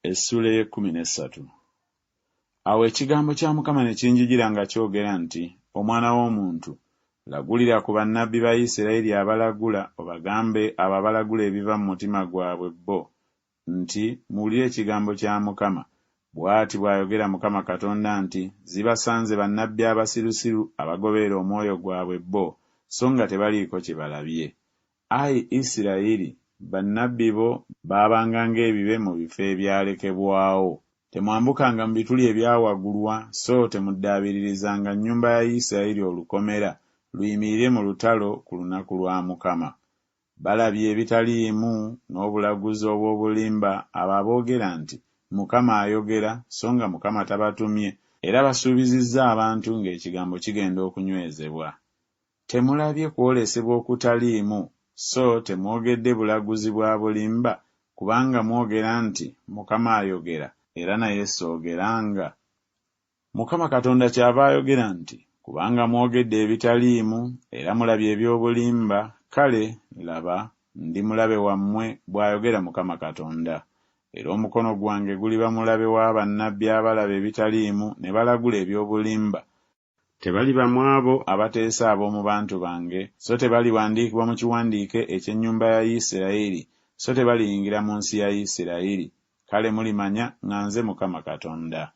Essula y'e13. Awo ekigambo kya Mukama ne kinjijira nga kyogera nti, omwana w'omuntu, lagulira ku bannabbi ba Isirayiri abalagula, obagambe abo abalagula ebiva mu mutima gwabwe bo, nti muwulire ekigambo kya Mukama. Bw'ati bw'ayogera Mukama Katonda nti, zibasanze bannabbi abasirusiru abagoberera omwoyo gwabwe bo, so nga tebaliiko kye balabye. Ayi Isirayiri, bannabbi bo baabanga ng'ebibe mu bifo ebyalekebwawo. Temwambukanga mu bituli ebyawagulwa, so temuddabiririzanga nnyumba ya Isirayiri olukomera luyimirire mu lutalo ku lunaku lwa Mukama. Balabye ebitaliimu n'obulaguzi obw'obulimba abo aboogera nti, Mukama ayogera, so nga Mukama tabatumye, era basuubizizza abantu ng'ekigambo kigenda okunywezebwa. Temulabye kwolesebwa okutaliimu, so temwogedde bulaguzi bwa bulimba, kubanga mwogera nti, Mukama ayogera, era naye soogeranga. Mukama Katonda kyava ayogera nti, kubanga mwogedde ebitaliimu era mulabye eby'obulimba, kale laba ndi mulabe wammwe, bw'ayogera Mukama Katonda. Era omukono gwange guliba mulabe wa bannabbi abalaba ebitaliimu ne balagula eby'obulimba. Tebaliba mu abo abateesa ab'omu bantu bange, so tebaliwandiikibwa mu kiwandiike eky'ennyumba ya Isirayiri, so tebaliyingira mu nsi ya Isirayiri. Kale mulimanya nga nze Mukama Katonda.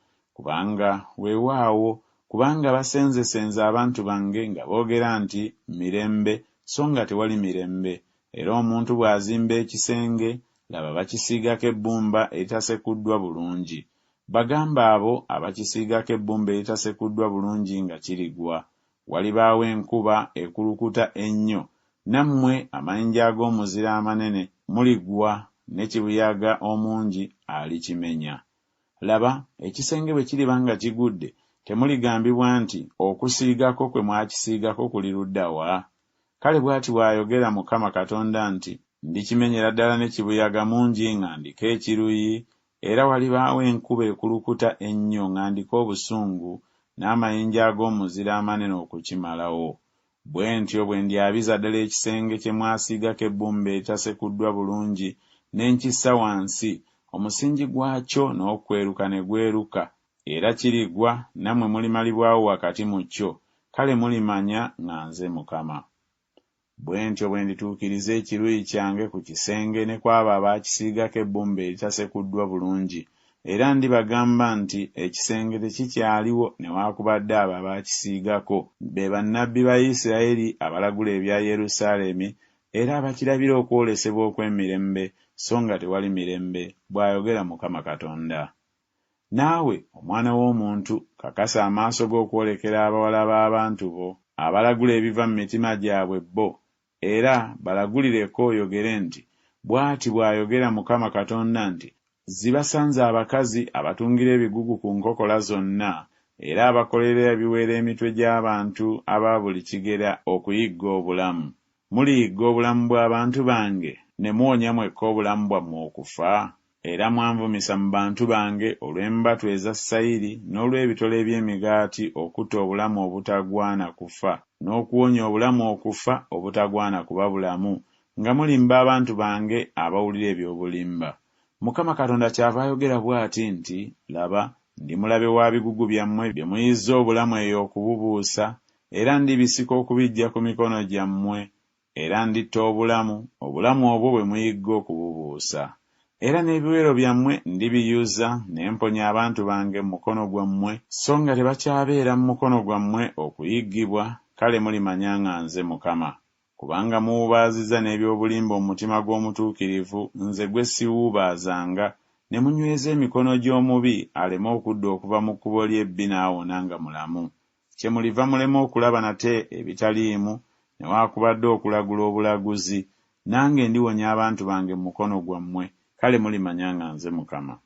Kubanga basenzesenze abantu bange nga boogera nti mirembe, so nga tewali mirembe. Era omuntu bw'azimba ekisenge, laba bakisiigako ebbumba eritasekuddwa bulungi. Bagamba abo abakisiigako ebbumba eritasekuddwa bulungi nga kirigwa. Walibaawo enkuba ekulukuta ennyo, nammwe amayinja ag'omuzira amanene muligwa, ne kibuyaga omungi alikimenya. Laba, ekisenge bwe kiriba nga kigudde, temuligambibwa nti okusiigako kwe mwakisiigako kuli ludda wa? Kale bw'ati bw'ayogera Mukama Katonda nti, ndikimenyera ddala ne kibuyaga mungi nga ndiko ekiruyi, era walibaawo enkuba ekulukuta ennyo nga ndiko obusungu, n'amayinja ag'omuzira amanene okukimalawo. Bwe ntyo bwe ndyabiza ddala ekisenge kye mwasiigako ebbumba eritasekuddwa bulungi, ne nkissa wansi, omusingi gwakyo n'okweruka ne gweruka, era kirigwa, nammwe mulimalibwawo wakati mu kyo. Kale mulimanya nga nze Mukama. Bwe ntyo bwe ndituukiriza ekiruyi kyange ku kisenge ne kwabo abaakisiigako ebbumba eritasekuddwa bulungi, era ndibagamba nti ekisenge tekikyaliwo newaakubadde abo abaakisiigako, be bannabbi ba Isirayiri abalagula ebya Yerusaalemi, era abakirabira okwolesebwa okw'emirembe, so nga tewali mirembe, bw'ayogera Mukama Katonda. Naawe, omwana w'omuntu, kakasa amaaso g'okwolekera abawala b'abantu bo, abalagula ebiva mu mitima gyabwe bo, era balagulireko oyogere nti, bw'ati bw'ayogera Mukama Katonda nti, zibasanze abakazi abatungira ebigugu ku nkokola zonna, era abakolera ebiweera emitwe gy'abantu aba buli kigera okuyigga obulamu. Muliyigga obulamu bw'abantu bange, ne muwonya mwekka obulamu bwammwe okufa? Era mwanvumisa mu bantu bange olw'embatu eza sayiri n'olw'ebitole by'emigaati okutta obulamu obutagwana kufa, n'okuwonya obulamu okufa obutagwana kuba bulamu, nga mulimba abantu bange abawulira eby'obulimba. Mukama Katonda kyava ayogera bw'ati nti, laba, ndi mulabe wa bigugu byammwe bye muyizza obulamu eyo okububuusa, era ndibisika okubiggya ku mikono gyammwe, era nditta obulamu obwo bwe muyigga okububuusa. Era n'ebiwero byammwe ndibiyuza, ne mponya abantu bange mu mukono gwammwe, so nga tebakyabeera mu mukono gwammwe okuyiggibwa. Kale mulimanya nga nze Mukama. Kubanga muwubaazizza n'eby'obulimba mu mutima gw'omutuukirivu, nze gwe siwuubaazanga, ne munyweza emikono gy'omubi aleme okudda okuva mu kkubo ly'ebbi n'awona nga mulamu. Kyemuliva mulema okulaba nate ebitaliimu, newaakubadde okulagula obulaguzi, nange ndiwonya abantu bange mu mukono gwammwe. Kale mulimanya nga nze Mukama.